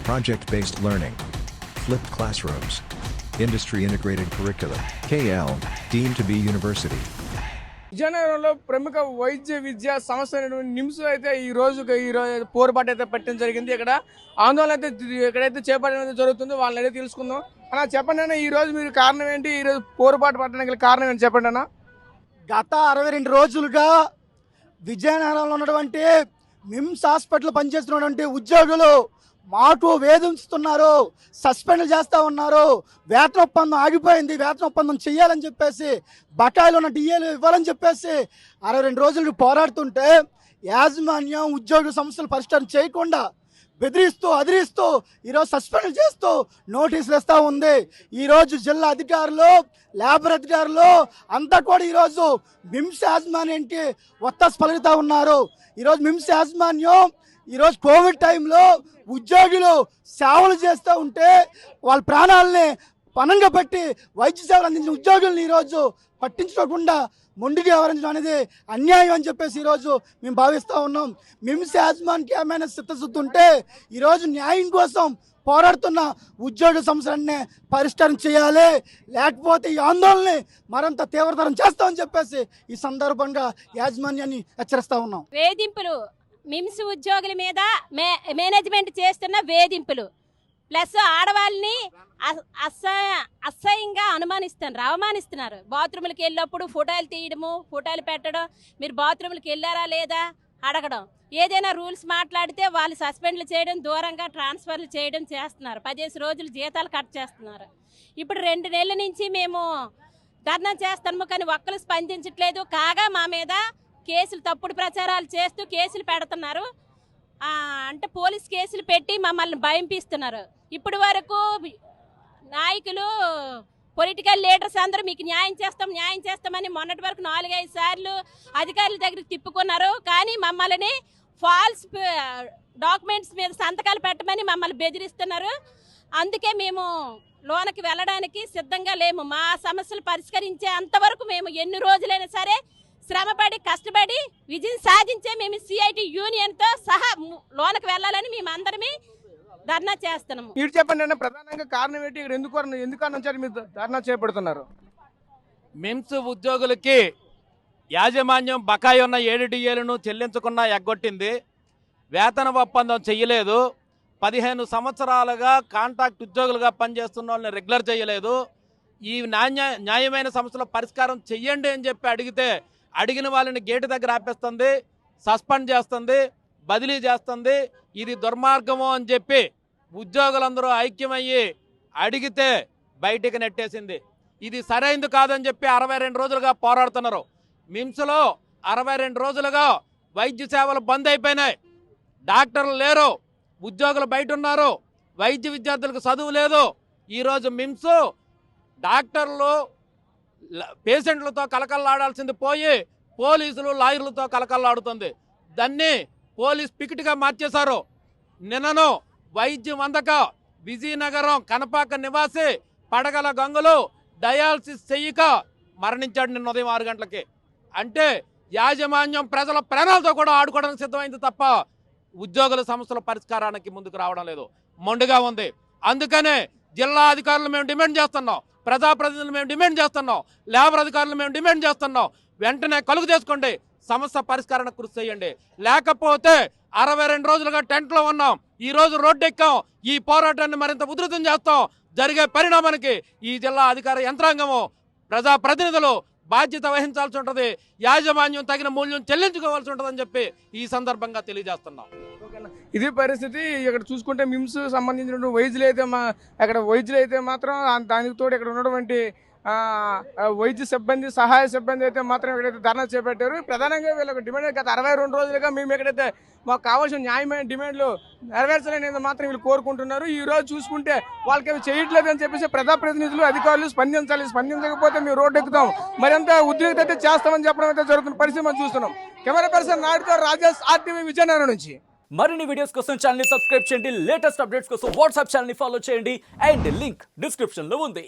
project-based learning, flipped classrooms, industry-integrated curriculum, KL, deemed to be university. విజయనగరంలో ప్రముఖ వైద్య విద్యా సంస్థ అయినటువంటి నిమ్స్ అయితే ఈ రోజు పోరుబాటు అయితే పెట్టడం జరిగింది. ఇక్కడ ఆందోళన అయితే ఎక్కడైతే చేపట్టడం జరుగుతుందో వాళ్ళని అయితే తెలుసుకుందాం. అలా చెప్పండి అన్న, ఈ రోజు మీరు కారణం ఏంటి? ఈ రోజు పోరుబాటు పట్టడానికి కారణం ఏంటి చెప్పండి అన్న. గత 62 రోజులుగా విజయనగరంలో ఉన్నటువంటి మిమ్స్ హాస్పిటల్ పనిచేస్తున్నటువంటి ఉద్యోగులు మాకు వేధిస్తున్నారు, సస్పెండ్ చేస్తూ ఉన్నారు, వేతన ఒప్పందం ఆగిపోయింది, వేతన ఒప్పందం చేయాలని చెప్పేసి బకాయిలు ఉన్న డిఏలు ఇవ్వాలని చెప్పేసి 62 రోజులు పోరాడుతుంటే యాజమాన్యం ఉద్యోగ సమస్యలు పరిష్కారం చేయకుండా బెదిరిస్తూ అదిరిస్తూ ఈరోజు సస్పెండ్ చేస్తూ నోటీసులు ఇస్తూ ఉంది. ఈరోజు జిల్లా అధికారులు, లేబర్ అధికారులు అంతా కూడా ఈరోజు మిమ్స్ యాజమాన్యానికి ఒత్తాసు పలుకుతూ ఉన్నారు. ఈరోజు మిమ్స్ యాజమాన్యం ఈరోజు కోవిడ్ టైంలో ఉద్యోగులు సేవలు చేస్తూ ఉంటే వాళ్ళ ప్రాణాలని పణంగా పెట్టి వైద్య సేవలు అందించిన ఉద్యోగులను ఈరోజు పట్టించుకోకుండా మొండిగా వ్యవహరించడం అనేది అన్యాయం అని చెప్పేసి ఈరోజు మేము భావిస్తూ ఉన్నాం. మిమ్స్ యాజమాన్యానికి ఏమైనా చిత్తశుద్ధి ఉంటే ఈరోజు న్యాయం కోసం పోరాడుతున్న ఉద్యోగ సమస్యలన్నీ పరిష్కారం చేయాలి, లేకపోతే ఈ ఆందోళనని మరింత తీవ్రతరం చేస్తామని చెప్పేసి ఈ సందర్భంగా యాజమాన్యాన్ని హెచ్చరిస్తూ ఉన్నాం. వేధింపులు, మిమ్స్ ఉద్యోగుల మీద మేనేజ్మెంట్ చేస్తున్న వేధింపులు, ప్లస్ ఆడవాళ్ళని అసహ్యంగా అవమానిస్తున్నారు. బాత్రూమ్లకు వెళ్ళినప్పుడు ఫోటోలు తీయడము, ఫోటోలు పెట్టడం, మీరు బాత్రూమ్లకు వెళ్ళారా లేదా అడగడం, ఏదైనా రూల్స్ మాట్లాడితే వాళ్ళు సస్పెండ్లు చేయడం, దూరంగా ట్రాన్స్ఫర్లు చేయడం చేస్తున్నారు. 15 రోజులు జీతాలు కట్ చేస్తున్నారు. ఇప్పుడు 2 నెలల నుంచి మేము ధర్నా చేస్తాము, కానీ ఒక్కరు స్పందించట్లేదు. కాగా మా మీద కేసులు, తప్పుడు ప్రచారాలు చేస్తూ కేసులు పెడుతున్నారు. అంటే పోలీస్ కేసులు పెట్టి మమ్మల్ని భయంపిస్తున్నారు. ఇప్పటి వరకు నాయకులు, పొలిటికల్ లీడర్స్ అందరూ మీకు న్యాయం చేస్తామని మొన్నటి వరకు 4-5 సార్లు అధికారుల దగ్గరికి తిప్పుకున్నారు. కానీ మమ్మల్ని ఫాల్స్ డాక్యుమెంట్స్ మీద సంతకాలు పెట్టమని మమ్మల్ని బెదిరిస్తున్నారు. అందుకే మేము లోనకి వెళ్ళడానికి సిద్ధంగా లేము. మా సమస్యలు పరిష్కరించే అంతవరకు మేము ఎన్ని రోజులైనా సరే శ్రమపడి కష్టపడి విజయం సాధించే మేము సిఐటి యూనియన్తో సహా లోనకి వెళ్ళాలని మేము అందరమే ధర్నా చేస్తున్నాము. మీరు చెప్పండి అన్న, ప్రధానంగా కారణం ఏంటి? ఇక్కడ ఎందుకు మీరు ధర్నా చేపడుతున్నారు? మిమ్స్ ఉద్యోగులకి యాజమాన్యం బకాయి ఉన్న 7 డిఏలను చెల్లించకుండా ఎగ్గొట్టింది. వేతన ఒప్పందం చెయ్యలేదు. 15 సంవత్సరాలుగా కాంట్రాక్ట్ ఉద్యోగులుగా పనిచేస్తున్న వాళ్ళని రెగ్యులర్ చేయలేదు. ఈ న్యాయమైన సమస్యల పరిష్కారం చెయ్యండి అని చెప్పి అడిగితే అడిగిన వాళ్ళని గేటు దగ్గర ఆపేస్తుంది, సస్పెండ్ చేస్తుంది, బదిలీ చేస్తుంది. ఇది దుర్మార్గము అని చెప్పి ఉద్యోగులందరూ ఐక్యమయ్యి అడిగితే బయటికి నెట్టేసింది. ఇది సరైంది కాదని చెప్పి 62 రోజులుగా పోరాడుతున్నారు. మిమ్స్లో 62 రోజులుగా వైద్య సేవలు బంద్ అయిపోయినాయి. డాక్టర్లు లేరు, ఉద్యోగులు బయట ఉన్నారు, వైద్య విద్యార్థులకు చదువు లేదు. ఈరోజు మిమ్స్ డాక్టర్లు పేషెంట్లతో కలకల్లాడాల్సింది పోయి పోలీసులు లాయర్లతో కలకల్లాడుతుంది. దాన్ని పోలీస్ పికెట్గా మార్చేశారు. నిన్నను వైద్యం అందక విజయనగరం కనపాక నివాసి పడగల గంగులు డయాలసిస్ చెయ్యక మరణించాడు నిన్న ఉదయం 6 గంటలకి. అంటే యాజమాన్యం ప్రజల ప్రాణాలతో కూడా ఆడుకోవడానికి సిద్ధమైంది తప్ప ఉద్యోగుల సమస్యల పరిష్కారానికి ముందుకు రావడం లేదు, మొండిగా ఉంది. అందుకనే జిల్లా అధికారులు మేము డిమాండ్ చేస్తున్నాం, ప్రజాప్రతినిధులు మేము డిమాండ్ చేస్తున్నాం, లేబర్ అధికారులు మేము డిమాండ్ చేస్తున్నాం. వెంటనే కలుగు చేసుకోండి, సమస్య పరిష్కారానికి కృషి చేయండి. లేకపోతే 62 రోజులుగా టెంట్లో ఉన్నాం, ఈ రోజు రోడ్డు ఎక్కాం. ఈ పోరాటాన్ని మరింత ఉధృతం చేస్తాం. జరిగే పరిణామానికి ఈ జిల్లా అధికార యంత్రాంగము, ప్రజాప్రతినిధులు బాధ్యత వహించాల్సి ఉంటుంది. యాజమాన్యం తగిన మూల్యం చెల్లించుకోవాల్సి ఉంటుందని చెప్పి ఈ సందర్భంగా తెలియజేస్తున్నాం. ఇది పరిస్థితి. ఇక్కడ చూసుకుంటే మిమ్స్ సంబంధించిన వైద్యులు అయితే మాత్రం దానికి తోడు ఇక్కడ ఉన్నటువంటి వైద్య సిబ్బంది, సహాయ సిబ్బంది అయితే మాత్రం ఎక్కడైతే ధర్నా చేపట్టారు. ప్రధానంగా వీళ్ళకి డిమాండ్ గత 62 రోజులుగా మేము ఎక్కడైతే మాకు కావాల్సిన న్యాయమైన డిమాండ్లు నెరవేర్చాలనేది మాత్రం వీళ్ళు కోరుకుంటున్నారు. ఈ రోజు చూసుకుంటే వాళ్ళకి అవి చేయట్లేదు అని చెప్పేసి ప్రజాప్రతినిధులు, అధికారులు స్పందించాలి, స్పందించకపోతే మేము రోడ్డు ఎక్కుతాం, మరింత ఉద్రిక్తత అయితే చేస్తామని చెప్పడం అయితే జరుగుతున్న పరిస్థితి మనం చూస్తున్నాం. కెమెరా పర్సన్ నాయుడుతో రాజేష్, RTV విజయనగరం నుంచి. మరిన్ని వీడియోస్ కోసం ఛానల్ ని సబ్స్క్రైబ్ చేయండి, లేటెస్ట్ అప్డేట్స్ కోసం వాట్సాప్ ఛానల్ ని ఫాలో చేయండి, అండ్ లింక్ డిస్క్రిప్షన్ లో ఉంది.